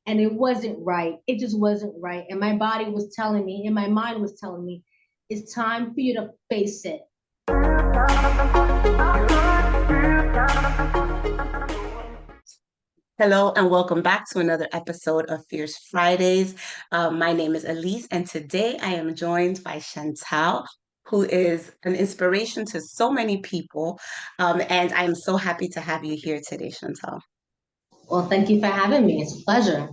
and it wasn't right. It just wasn't right. And my body was telling me, and my mind was telling me, it's time for you to face it. Hello and welcome back to another episode of Fierce Fridays. My name is Elise, and today I am joined by Chantel, who is an inspiration to so many people. And I'm so happy to have you here today, Chantel. Well, thank you for having me. It's a pleasure.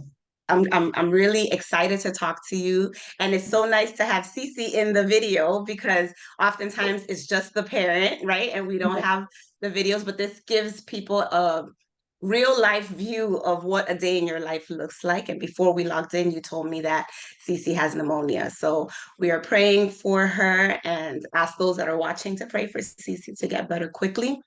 I'm really excited to talk to you, and it's so nice to have Cece in the video because oftentimes it's just the parent, right? And we don't Yeah. have the videos, but this gives people a real life view of what a day in your life looks like. And before we logged in, you told me that Cece has pneumonia. So we are praying for her and ask those that are watching to pray for Cece to get better quickly.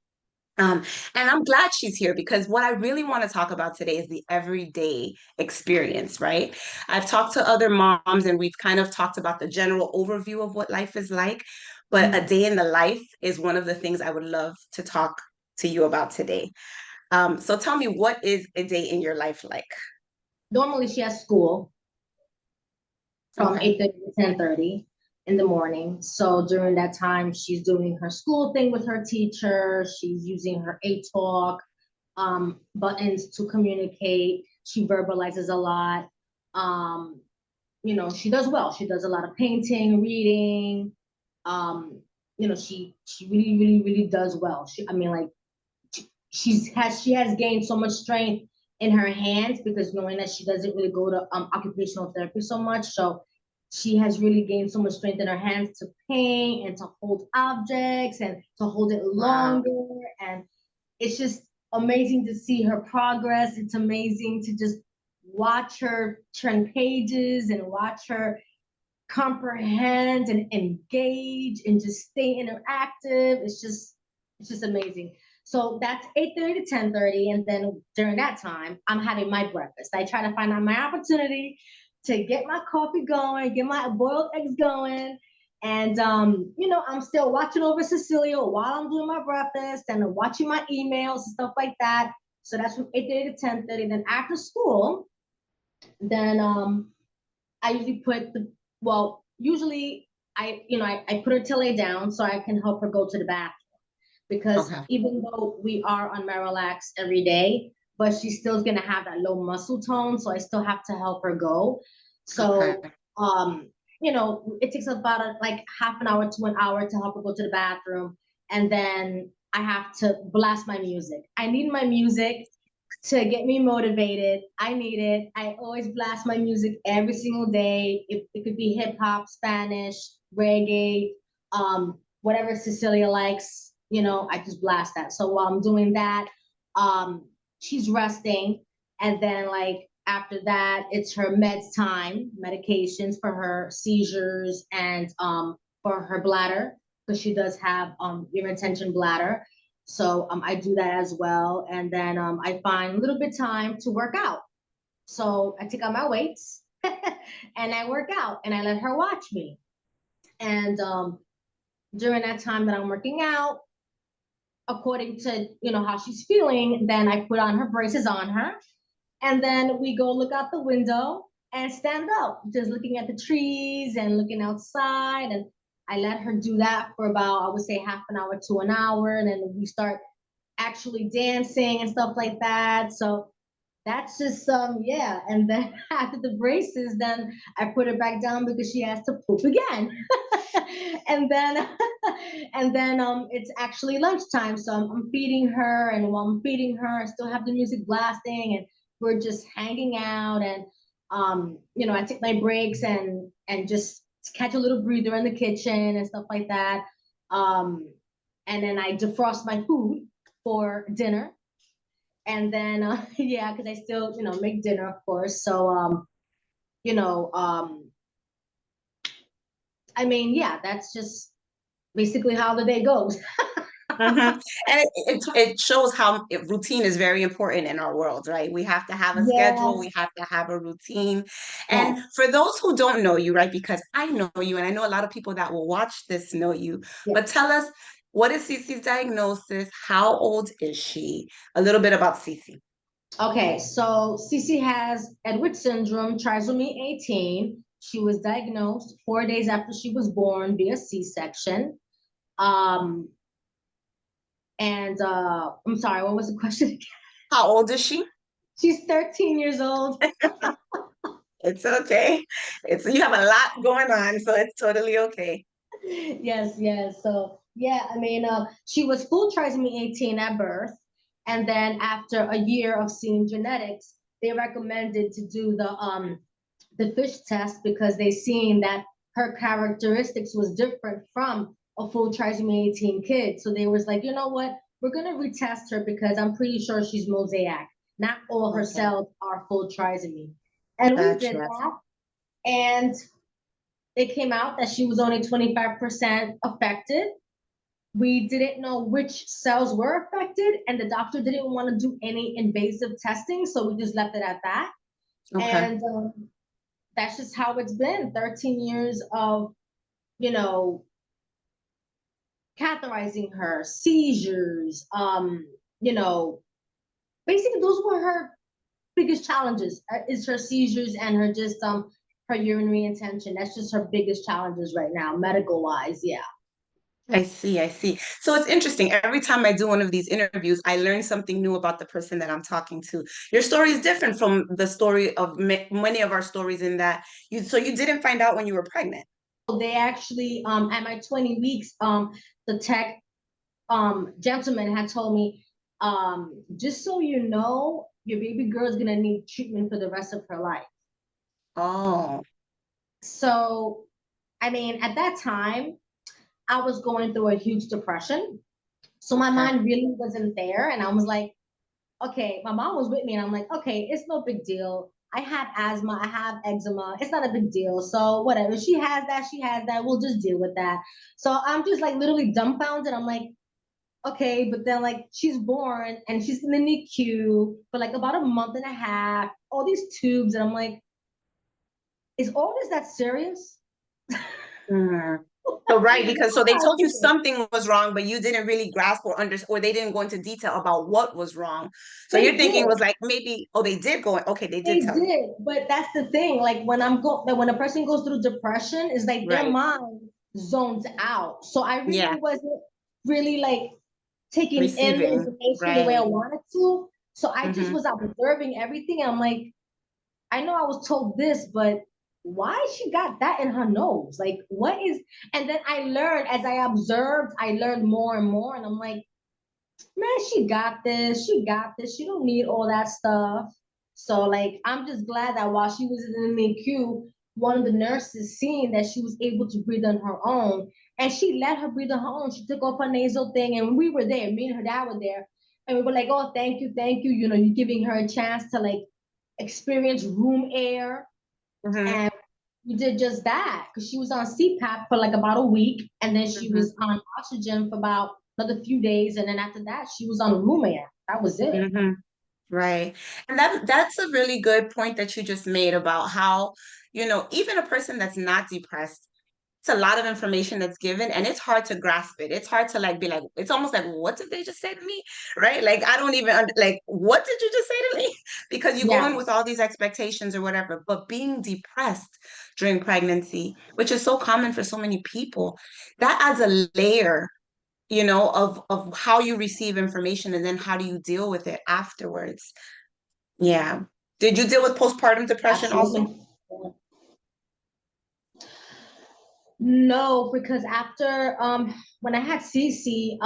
Um, and I'm glad she's here because what I really want to talk about today is the everyday experience, right? I've talked to other moms and we've kind of talked about the general overview of what life is like, but a Mhm. day in the life is one of the things I would love to talk to you about today. So tell me, what is a day in your life like? Normally, she has school from Okay. 8:30 to 10:30 in the morning. So during that time, she's doing her school thing with her teacher. She's using her A Talk buttons to communicate. She verbalizes a lot. Um, she does well. She does a lot of painting, reading. Um, she really, really, really does well. I mean, like she has gained so much strength in her hands because knowing that she doesn't really go to occupational therapy so much, so she has really gained so much strength in her hands to paint and to hold objects and to hold it Wow. longer. And it's just amazing to see her progress. It's amazing to just watch her turn pages and watch her comprehend and engage and just stay interactive. It's just amazing. So that's 8:30 to 10:30. And then during that time, I'm having my breakfast. I try to find out my opportunity to get my coffee going, get my boiled eggs going. And I'm still watching over Cecilia while I'm doing my breakfast and watching my emails and stuff like that. So that's from 8:30 to 10:30. Then after school, then I usually put the usually I put her to lay down so I can help her go to the bathroom because Okay. even though we are on Marilax every day, but she still's gonna have that low muscle tone, so I still have to help her go. Okay. So it takes about like half an hour to an hour to help her go to the bathroom, and then I have to blast my music. I need my music to get me motivated. I need it. I always blast my music every single day. It could be hip hop, Spanish, reggae, whatever Cecilia likes, I just blast that. So while I'm doing that, she's resting. And then like after that, it's her meds time, medications for her seizures and for her bladder, because she does have urine retention bladder. So I do that as well. And then I find a little bit time to work out. So I take out my weights and I work out and I let her watch me. And during that time that I'm working out, according to how she's feeling, then I put on her braces on her, and then we go look out the window and stand up, just looking at the trees and looking outside. And I let her do that for about, I would say, half an hour to an hour, and then we start actually dancing and stuff like that. So that's just yeah. And then after the braces, then I put her back down because she has to poop again. and then and then it's actually lunchtime. So I'm feeding her, and while I'm feeding her, I still have the music blasting, and we're just hanging out. And I take my breaks and just catch a little breather in the kitchen and stuff like that. Um and then I defrost my food for dinner. And then yeah, because I still make dinner, of course. So you know um I mean, yeah, that's just basically how the day goes. And it shows how routine is very important in our world, right? We have to have a schedule, Yes, we have to have a routine. And yes, for those who don't know you, right, because I know you and I know a lot of people that will watch this know you, yeah. but tell us, what is Cece's diagnosis? How old is she? A little bit about Cece. Okay, so Cece has Edward syndrome, trisomy 18. She was diagnosed 4 days after she was born via C-section. Um, and I'm sorry, what was the question? How old is she? She's 13 years old. It's okay. It's you have a lot going on, so it's totally okay. Yes, yes. So yeah, I mean, she was full trisomy 18 at birth, and then after a year of seeing genetics, they recommended to do the fish test because they seen that her characteristics was different from a full trisomy 18 kid. So they was like, you know what, we're gonna retest her because I'm pretty sure she's mosaic. Not all her Okay, cells are full trisomy, and we did gotcha. that, and it came out that she was only 25% affected. We didn't know which cells were affected, and the doctor didn't want to do any invasive testing, so we just left it at that. Okay. And that's just how it's been 13 years of, you know, catheterizing her, seizures, you know, basically those were her biggest challenges is her seizures and her just her urinary intention. That's just her biggest challenges right now, medical wise. Yeah. I see, I see. So it's interesting. Every time I do one of these interviews, I learn something new about the person that I'm talking to. Your story is different from the story of many of our stories in that you didn't find out when you were pregnant. They actually at my 20 weeks the tech gentleman had told me just so you know your baby girl is going to need treatment for the rest of her life. Oh, So I mean at that time I was going through a huge depression, so my okay. mind really wasn't there, and I was like, okay, my mom was with me and I'm like, okay, it's no big deal. I have asthma, I have eczema. It's not a big deal. So whatever. She has that, she has that. We'll just deal with that. So I'm just like literally dumbfounded. I'm like, okay, but then like she's born and she's in the NICU for like about a month and a half, all these tubes, and I'm like, is all this that serious? Mhm. So right, because so they told you Okay. something was wrong, but you didn't really grasp or understand, or they didn't go into detail about what was wrong. So They you're thinking was did. like maybe, oh, they did go, okay, they did They tell you. did, but that's the thing. Like when a person goes through depression, is like their Right. mind zones out. So I really Yeah. wasn't really like taking in the Receiving. information the way I Right. wanted to. So I just Mm-hmm. was observing everything. And I'm like, I know I was told this, but why she got that in her nose? Like, what is? And then I learned as I observed, I learned more and more. And I'm like, man, she got this. She got this. She don't need all that stuff. So like, I'm just glad that while she was in the NICU, one of the nurses seen that she was able to breathe on her own, and she let her breathe on her own. She took off her nasal thing, and we were there. Me and her dad were there, and we were like, "Oh, thank you, thank you." You know, you're giving her a chance to like experience room air, Mm-hmm. and we did just that because she was on CPAP for like about a week, and then she Mm-hmm. was on oxygen for about another few days, and then after that, she was on room air. That was it. Mm-hmm. Right. And that's a really good point that you just made about how, even a person that's not depressed, it's a lot of information that's given and it's hard to grasp it. It's hard to like be like, it's almost like, what did they just say to me? Right? Like, I don't even like, what did you just say to me? Because you go in Yeah, with all these expectations or whatever, but being depressed during pregnancy, which is so common for so many people, that adds a layer of how you receive information and then how do you deal with it afterwards. Yeah. Did you deal with postpartum depression also? absolutely. No, because after when I had Cece,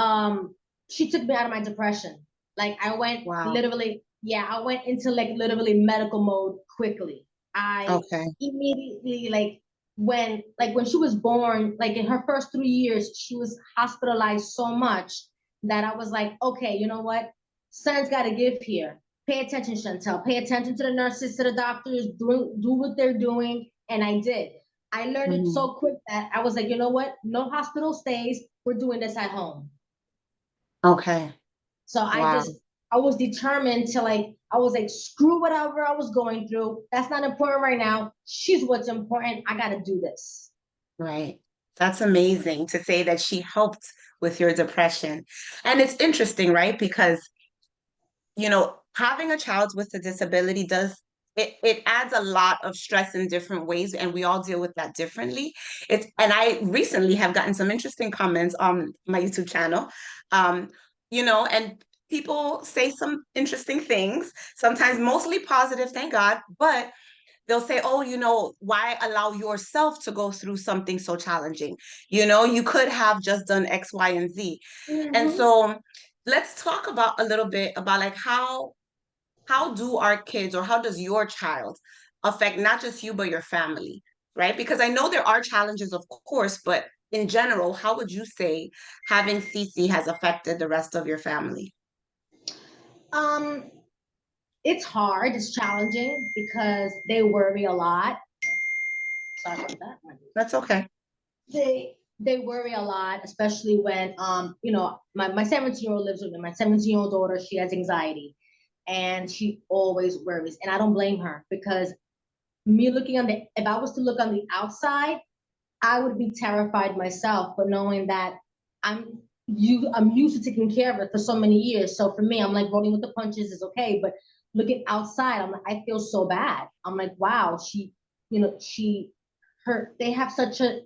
she took me out of my depression. Like I went Wow. literally, yeah, I went into like literally medical mode quickly. I Okay. immediately like when she was born, like in her first 3 years, she was hospitalized so much that I was like, okay, you know what? Son's gotta give here. Pay attention, Chantel. Pay attention to the nurses, to the doctors, do what they're doing. And I did. I learned it Mhm. so quick that I was like, you know what? No hospital stays. We're doing this at home. Okay. So Wow. I was determined to like, I was like, screw whatever I was going through. That's not important right now. She's what's important. I got to do this. Right. That's amazing to say that she helped with your depression. And it's interesting, right? Because, having a child with a disability does it adds a lot of stress in different ways, and we all deal with that differently. It's and I recently have gotten some interesting comments on my YouTube channel. Um, and people say some interesting things, sometimes mostly positive, thank God, but they'll say, oh, why allow yourself to go through something so challenging? You could have just done X, Y, and Z. And Hmm. so let's talk about a little bit about like how do our kids or how does your child affect not just you but your family, right? Because I know there are challenges, of course, but in general, how would you say having CC has affected the rest of your family? Um, it's hard, it's challenging because they worry a lot. Sorry about that. That's okay. They worry a lot, especially when my 17-year-old lives with me. My 17-year-old daughter, she has anxiety and she always worries. And I don't blame her because me looking on the if I was to look on the outside, I would be terrified myself, but knowing that I'm used to taking care of it for so many years. So for me, I'm like rolling with the punches is okay. But looking outside, I'm like, I feel so bad. I'm like, wow, she her they have such a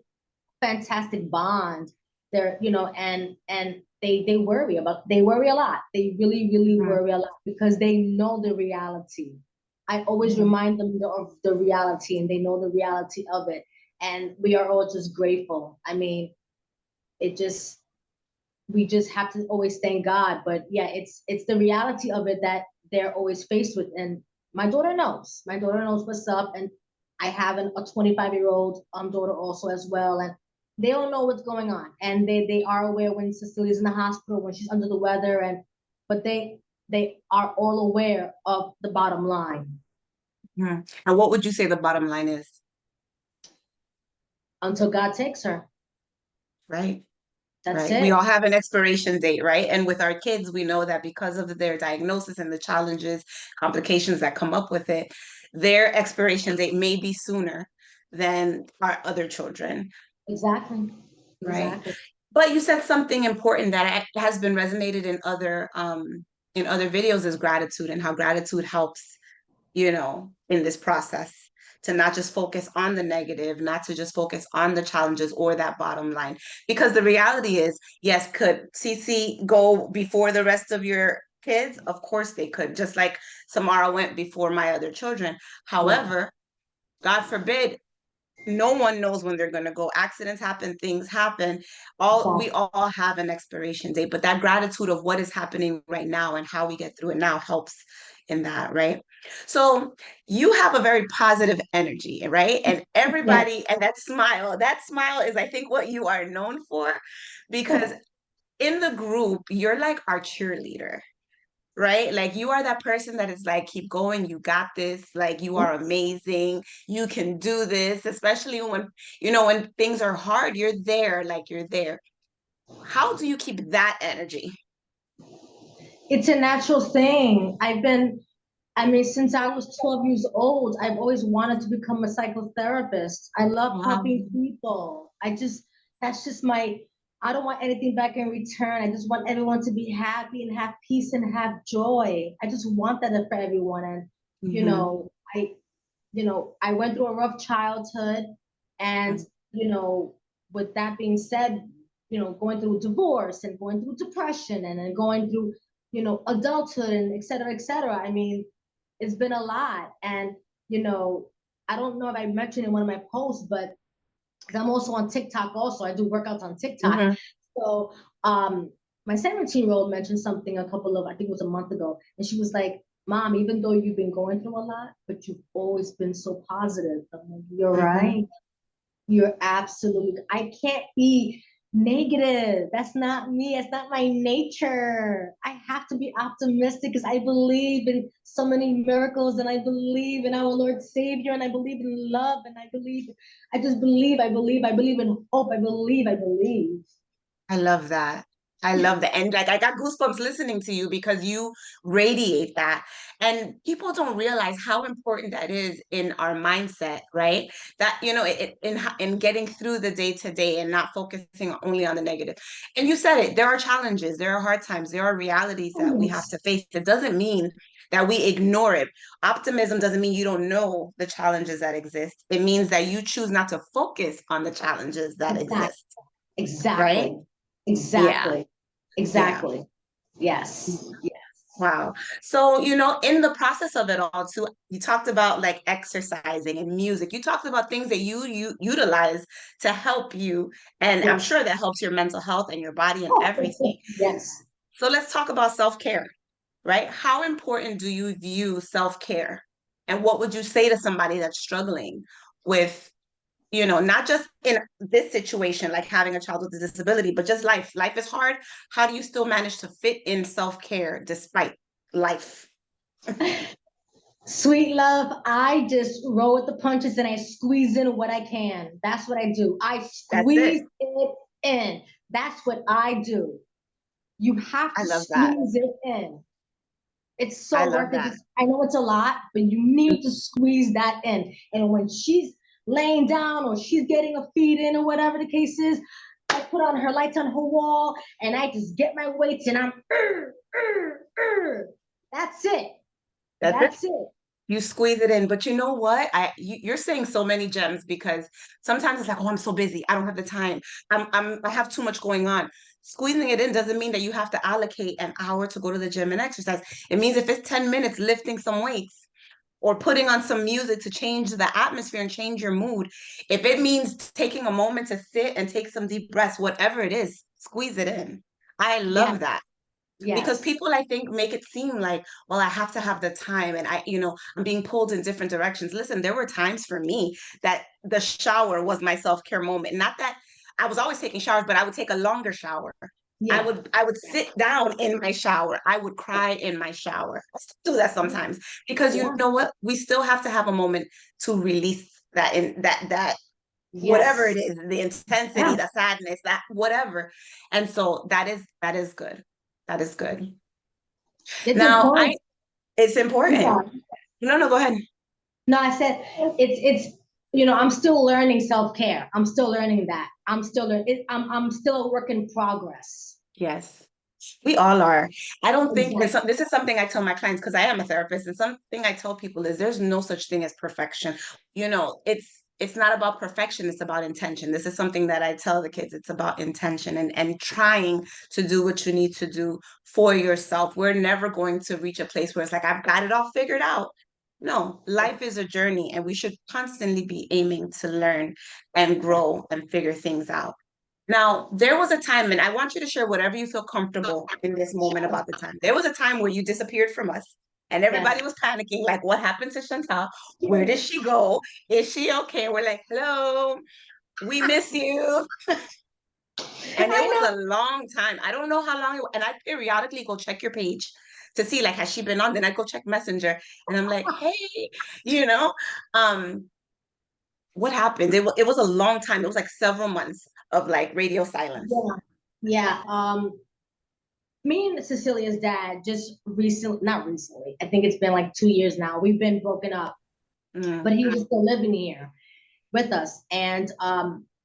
fantastic bond. And they worry a lot. They really, really Mhm, worry a lot because they know the reality. I always mhm. remind them of the reality, and they know the reality of it. And we are all just grateful. I mean, it just we just have to always thank God. But yeah, it's the reality of it that they're always faced with. And my daughter knows. My daughter knows what's up. And I have a 25-year-old daughter also as well. And they don't know what's going on. And they are aware when Cecilia's in the hospital, when she's under the weather, but they are all aware of the bottom line Mhm. And what would you say the bottom line is? until God takes her. Right? That's Right. We it. all have an expiration date, right? And with our kids, we know that because of their diagnosis and the challenges, complications that come up with it, their expiration date may be sooner than our other children, Exactly. right? Exactly. But you said something important that has been resonated in other videos is gratitude and how gratitude helps in this process to not just focus on the negative, not to just focus on the challenges or that bottom line. Because the reality is, yes, could CC go before the rest of your kids? Of course they could, just like Samara went before my other children. Yeah. However, God forbid, no one knows when they're going to go. Accidents happen, things happen. We Exactly. all have an expiration date, but that gratitude of what is happening right now and how we get through it now helps in that, right? So you have a very positive energy, right? And Yeah. everybody, and that smile is, I think, what you are known for, because in the group, you're like our cheerleader, right? Like you are that person that is like, keep going, you got this, like you are amazing, you can do this, especially when things are hard, you're there, like you're there. How do you keep that energy? It's a natural thing. I mean, since I was 12 years old, I've always wanted to become a psychotherapist. I love Wow. helping people. That's just I don't want anything back in return. I just want everyone to be happy and have peace and have joy. I just want that for everyone. And, you Mm-hmm. know, I went through a rough childhood. And, you know, with that being said, going through divorce and going through depression and then going through, adulthood and et cetera, et cetera. I mean, it's been a lot. And, you know, I don't know if I mentioned in one of my posts, but because I'm also on TikTok also. I do workouts on TikTok. Mm-hmm. So my 17-year-old mentioned something I think it was a month ago. And she was like, Mom, even though you've been going through a lot, but you've always been so positive. I'm like, you're Mm-hmm. right. You're absolutely, I can't be negative. That's not me. That's not my nature. I have to be optimistic because I believe in so many miracles and I believe in our Lord Savior and I believe in love and I just believe, I believe in hope. I believe. I love that. I love that. And like I got goosebumps listening to you because you radiate that. And people don't realize how important that is in our mindset, right? That, in getting through the day to day and not focusing only on the negative. And you said it, there are challenges, there are hard times, there are realities that we have Yes. to face. It doesn't mean that we ignore it. Optimism doesn't mean you don't know the challenges that exist. It means that you choose not to focus on the challenges that Exactly. exist, right? Exactly. Yeah, Exactly. yeah. Exactly. Yes. Yes. Wow. So, in the process of it all, too, you talked about like exercising and music. You talked about things that you utilize to help you. And I'm Yes. sure that helps your mental health and your body and Oh, everything. yes. So let's talk about self-care, right? How important do you view self-care? And what would you say to somebody that's struggling with, not just in this situation, like having a child with a disability, but just life? Life is hard. How do you still manage to fit in self-care despite life? Sweet love, I just roll with the punches and I squeeze in what I can. That's what I do. I That's it. squeeze it in. That's what I do. You have I to love that. squeeze it in. It's I so love worth it. that. Just, I know it's a lot, but you need to squeeze that in. And when she's laying down or she's getting a feed in or whatever the case is, I put on her lights on her wall and I just get my weights and I'm, that's it. That's it. That's it. You squeeze it in. But you know what? You're saying so many gems because sometimes it's like, oh, I'm so busy. I don't have the time. I have too much going on. Squeezing it in doesn't mean that you have to allocate an hour to go to the gym and exercise. It means if it's 10 minutes lifting some weights or putting on some music to change the atmosphere and change your mood, if it means taking a moment to sit and take some deep breaths, whatever it is, squeeze it in. I Yeah. love that. Because Yes. people, I think, make it seem like, well, I have to have the time and I'm being pulled in different directions. Listen, there were times for me that the shower was my self-care moment. Not that I was always taking showers, but I would take a longer shower. I Yeah. would I would sit down in my shower. I would cry in my shower. I still do that sometimes because you Yeah. know what? We still have to have a moment to release that in that whatever it Yes. is, the intensity, Yeah. the sadness, that whatever. And so that is good. That is good. It's Now, important. it's I'm important. sorry. No, no, go ahead. No, I said it's I'm still learning self-care. I'm still learning that. I'm still a work in progress. Yes, we all are. I don't think Exactly. this is something I tell my clients because I am a therapist, and something I tell people is there's no such thing as perfection. It's not about perfection, it's about intention. This is something that I tell the kids. It's about intention and trying to do what you need to do for yourself. We're never going to reach a place where it's like I've got it all figured out. No, life is a journey, and we should constantly be aiming to learn and grow and figure things out. Now, there was a time, and I want you to share whatever you feel comfortable in this moment about the time. There was a time where you disappeared from us, and Yes. everybody was panicking, like, what happened to Chantal? Where did she go? Is she okay? We're like, hello, we miss you. And it I was know. a long time. I don't know how long, and I periodically go check your page to see, like, has she been on? Then I go check Messenger, and I'm like, hey, you know, um, what happened? It was a long time. It was like several months of like radio silence. Yeah. Yeah. Me and Cecilia's dad just recently, not recently, I think it's been like 2 years now. We've been broken up, but Mm. he was still living here with us. And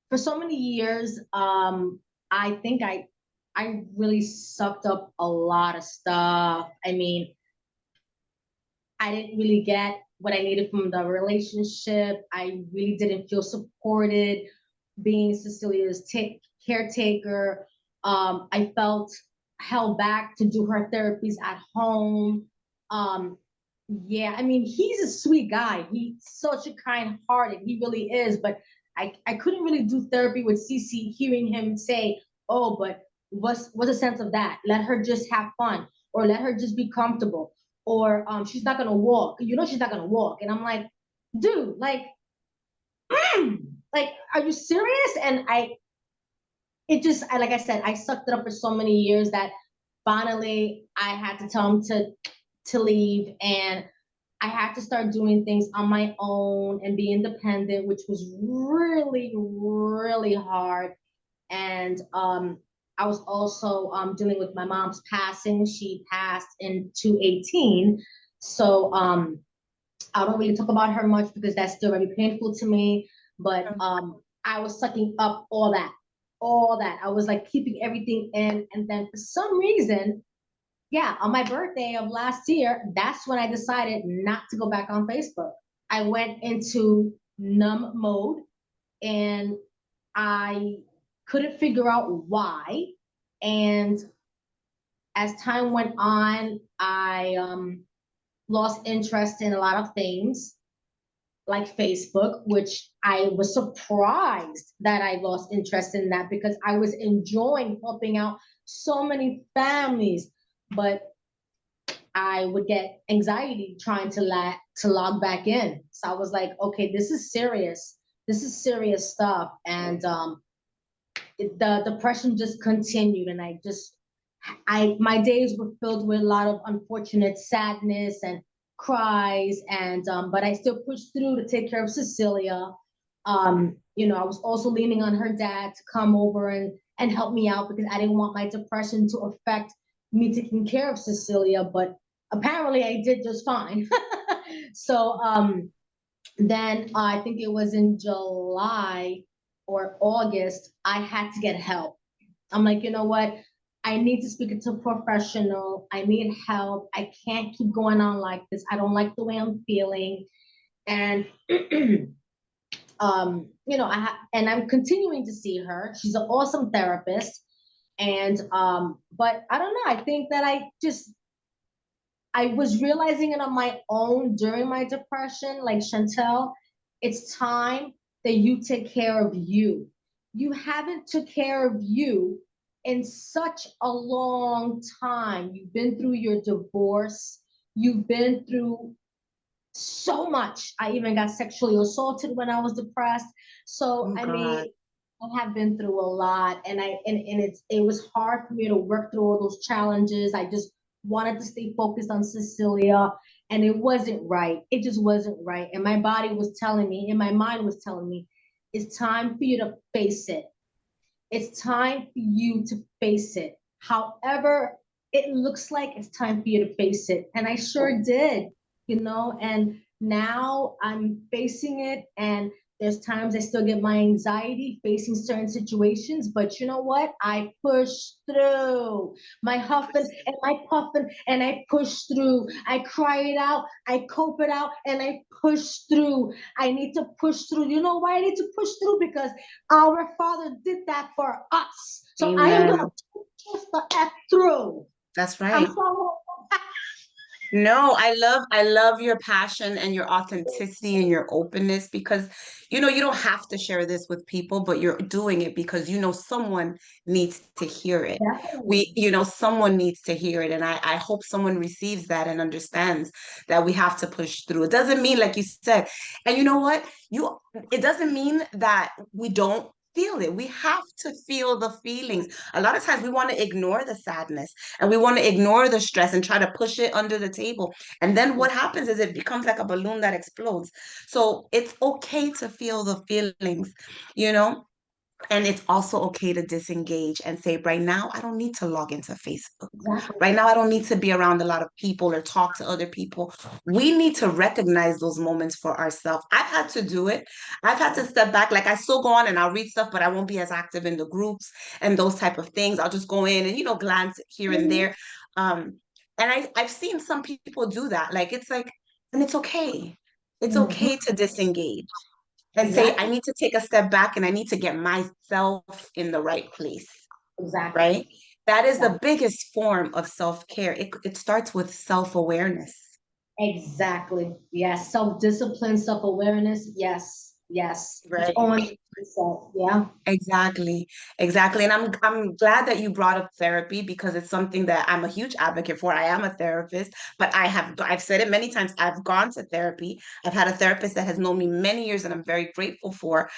for so many years, I think I really sucked up a lot of stuff. I mean, I didn't really get what I needed from the relationship. I really didn't feel supported being Cecilia's caretaker. I felt held back to do her therapies at home. Um, yeah, I mean, he's a sweet guy. He's such a kind hearted. He really is. But I couldn't really do therapy with Cece, hearing him say, oh, but what's the sense of that? Let her just have fun or let her just be comfortable or she's not gonna walk. She's not gonna walk. And I'm like, dude, like, are you serious? And like I said, I sucked it up for so many years that finally I had to tell him to leave, and I had to start doing things on my own and be independent, which was really, really hard. And I was also dealing with my mom's passing. She passed in 2018. So I don't really talk about her much because that's still very painful to me. But I was sucking up all that. I was like keeping everything in. And then for some reason, yeah, on my birthday of last year, that's when I decided not to go back on Facebook. I went into numb mode and I couldn't figure out why. And as time went on, I lost interest in a lot of things like Facebook, which I was surprised that I lost interest in that because I was enjoying helping out so many families. But I would get anxiety trying to log back in. So I was like, okay, this is serious. This is serious stuff. And the depression just continued, and I my days were filled with a lot of unfortunate sadness and cries, and but I still pushed through to take care of Cecilia. I was also leaning on her dad to come over and help me out because I didn't want my depression to affect me taking care of Cecilia, but apparently I did just fine. So then I think it was in July or August, I had to get help. I'm like, you know what? I need to speak to a professional. I need help. I can't keep going on like this. I don't like the way I'm feeling. And and I'm continuing to see her. She's an awesome therapist. And but I don't know. I think that I was realizing it on my own during my depression, like Chantel, it's time that you take care of you. You haven't took care of you in such a long time. You've been through your divorce. You've been through so much. I even got sexually assaulted when I was depressed. So Oh I God. mean, I have been through a lot, and it was hard for me to work through all those challenges. I just wanted to stay focused on Cecilia, and it wasn't right. It just wasn't right. And my body was telling me, and my mind was telling me, it's time for you to face it. It's time for you to face it. However, it looks like it's time for you to face it. And I sure did. And now I'm facing it. And there's times I still get my anxiety facing certain situations, but you know what? I push through my huffing and my puffing, and I push through. I cry it out, I cope it out, and I push through. I need to push through. You know why I need to push through? Because our Father did that for us. So I am going Amen. to push the F through. That's I'm right. sorry. No, I love your passion and your authenticity and your openness because you don't have to share this with people, but you're doing it because someone needs to hear it. Definitely. Someone needs to hear it. And I hope someone receives that and understands that we have to push through. It doesn't mean, like you said, and you know what? It doesn't mean that we don't feel it. We have to feel the feelings. A lot of times we want to ignore the sadness and we want to ignore the stress and try to push it under the table. And then what happens is it becomes like a balloon that explodes. So it's okay to feel the feelings, you know? And it's also okay to disengage and say, right now, I don't need to log into Facebook. Exactly. Right now, I don't need to be around a lot of people or talk to other people. We need to recognize those moments for ourselves. I've had to do it. I've had to step back. Like I still go on and I'll read stuff, but I won't be as active in the groups and those type of things. I'll just go in and, glance here and Mhm. there. And I've seen some people do that. Like it's like, and it's okay. It's Mhm. okay to disengage and say, I Exactly. need to take a step back and I need to get myself in the right place, Exactly. right? That is the Exactly. biggest form of self-care. It starts with self-awareness. Exactly. Yes. Self-discipline, self-awareness. Yes. Yes. It's Right. on yourself. Yeah. Exactly. Exactly. And I'm glad that you brought up therapy because it's something that I'm a huge advocate for. I am a therapist, but I've said it many times. I've gone to therapy. I've had a therapist that has known me many years and I'm very grateful for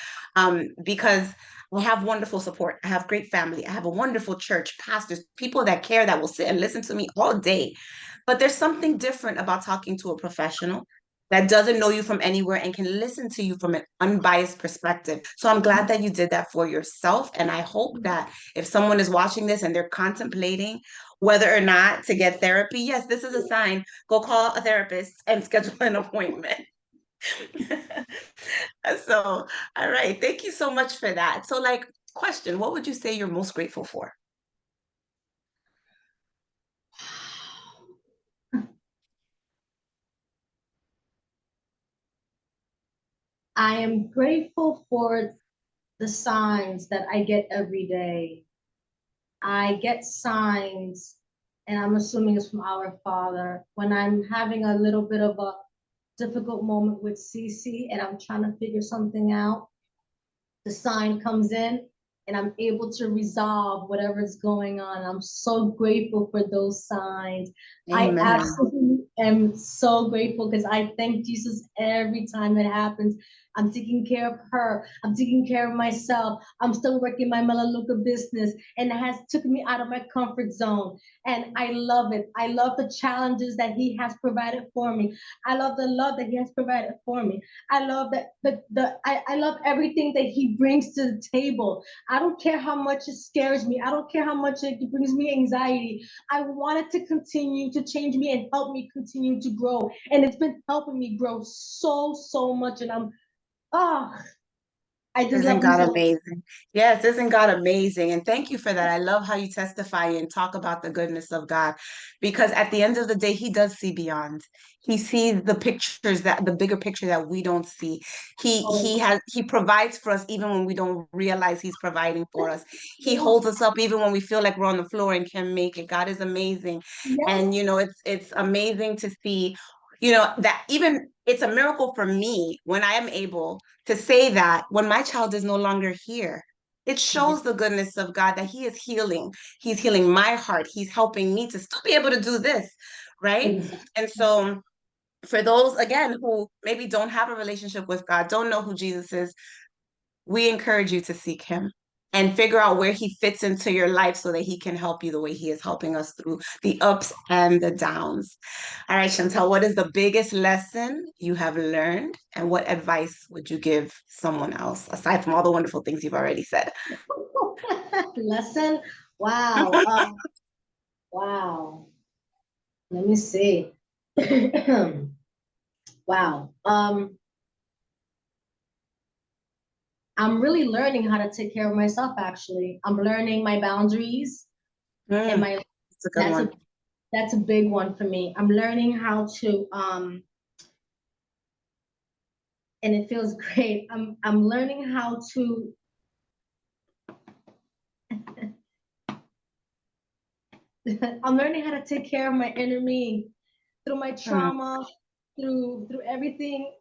because I have wonderful support. I have great family. I have a wonderful church, pastors, people that care that will sit and listen to me all day. But there's something different about talking to a professional that doesn't know you from anywhere and can listen to you from an unbiased perspective. So I'm glad that you did that for yourself. And I hope that if someone is watching this and they're contemplating whether or not to get therapy, yes, this is a sign. Go call a therapist and schedule an appointment. So, all right. Thank you so much for that. So, like, question, what would you say you're most grateful for? I am grateful for the signs that I get every day. I get signs, and I'm assuming it's from our Father, when I'm having a little bit of a difficult moment with Cece and I'm trying to figure something out. The sign comes in and I'm able to resolve whatever's going on. I'm so grateful for those signs. I Amen. absolutely am so grateful because I thank Jesus every time it happens. I'm taking care of her. I'm taking care of myself. I'm still working my Melaleuca business, and it has took me out of my comfort zone. And I love it. I love the challenges that He has provided for me. I love the love that He has provided for me. I love that I love everything that He brings to the table. I don't care how much it scares me. I don't care how much it brings me anxiety. I want it to continue to change me and help me continue to grow. And it's been helping me grow so much. And oh, I just Isn't love Him God so. amazing? Yes, isn't God amazing? And thank you for that. I love how you testify and talk about the goodness of God, because at the end of the day, He does see beyond. He sees the pictures, that the bigger picture that we don't see. Oh, He provides for us even when we don't realize He's providing for us. He yes, holds us up even when we feel like we're on the floor and can't make it. God is amazing. And yes, it's amazing to see, that even it's a miracle for me when I am able to say that when my child is no longer here. It yes, shows the goodness of God that He is healing. He's healing my heart. He's helping me to still be able to do this, right? exactly. And so, for those, again, who maybe don't have a relationship with God, don't know who Jesus is, we encourage you to seek Him and figure out where He fits into your life so that He can help you the way He is helping us through the ups and the downs. All right, Chantel, what is the biggest lesson you have learned, and what advice would you give someone else aside from all the wonderful things you've already said? Lesson. Wow. Wow. Let me see. Wow. I'm really learning how to take care of myself, actually. I'm learning my boundaries and Mm, my that's a good that's a one. that's a big one for me. I'm learning how to and it feels great. I'm learning how to I'm learning how to take care of my inner me through my Mm, trauma, through everything.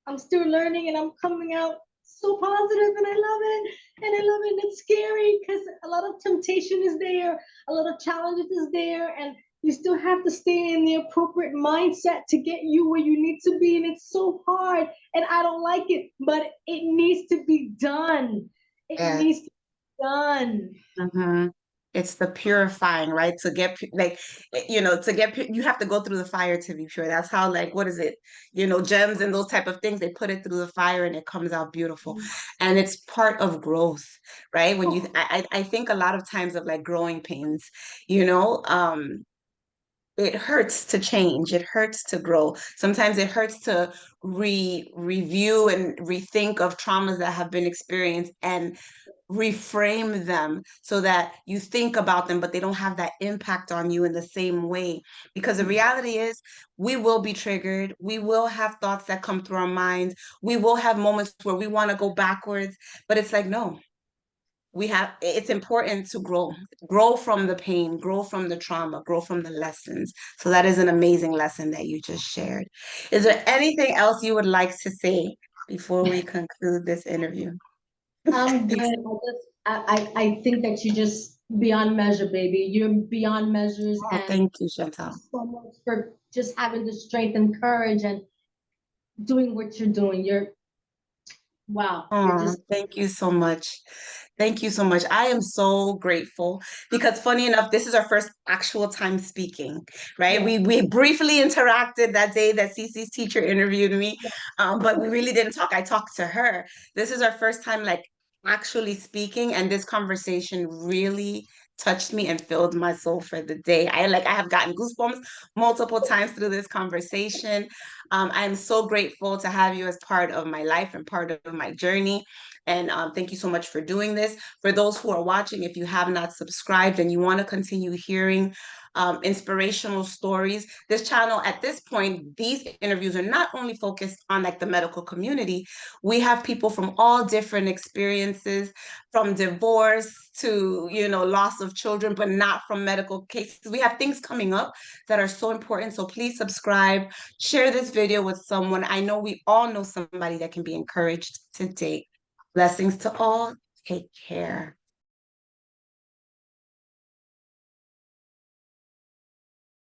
I'm still learning and I'm coming out so positive and I love it. And I love it. And it's scary because a lot of temptation is there, a lot of challenges is there, and you still have to stay in the appropriate mindset to get you where you need to be. And it's so hard. And I don't like it, but it needs to be done. It yeah. needs to be done. Mhm. It's the purifying, right? To get like, to get you have to go through the fire to be pure. That's how, like, what is it? Gems and those type of things, they put it through the fire and it comes out beautiful. And it's part of growth, right? When you I think a lot of times of like growing pains, you know, um it hurts to change. It hurts to grow. Sometimes it hurts to review and rethink of traumas that have been experienced and reframe them so that you think about them, but they don't have that impact on you in the same way. Because the reality is, we will be triggered. We will have thoughts that come through our minds. We will have moments where we want to go backwards, but it's like, no, it's important to grow from the pain, grow from the trauma, grow from the lessons. So that is an amazing lesson that you just shared. Is there anything else you would like to say before we conclude this interview? I'm good. I think that you just beyond measure, baby. You're beyond measures, Oh, and thank you, thank Chantal. you so much for just having the strength and courage and doing what you're doing. You're wow. You're Oh, just thank you so much. Thank you so much. I am so grateful because, funny enough, this is our first actual time speaking, right? yeah. We briefly interacted that day that Cece's teacher interviewed me, Yeah. but we really didn't talk. I talked to her. This is our first time like actually speaking, and this conversation really touched me and filled my soul for the day. I have gotten goosebumps multiple times through this conversation. I'm so grateful to have you as part of my life and part of my journey. And thank you so much for doing this. For those who are watching, if you have not subscribed and you want to continue hearing inspirational stories. This channel, at this point, these interviews are not only focused on like the medical community. We have people from all different experiences, from divorce to, you know, loss of children, but not from medical cases. We have things coming up that are so important. So please subscribe, share this video with someone. I know we all know somebody that can be encouraged today. Blessings to all. Take care.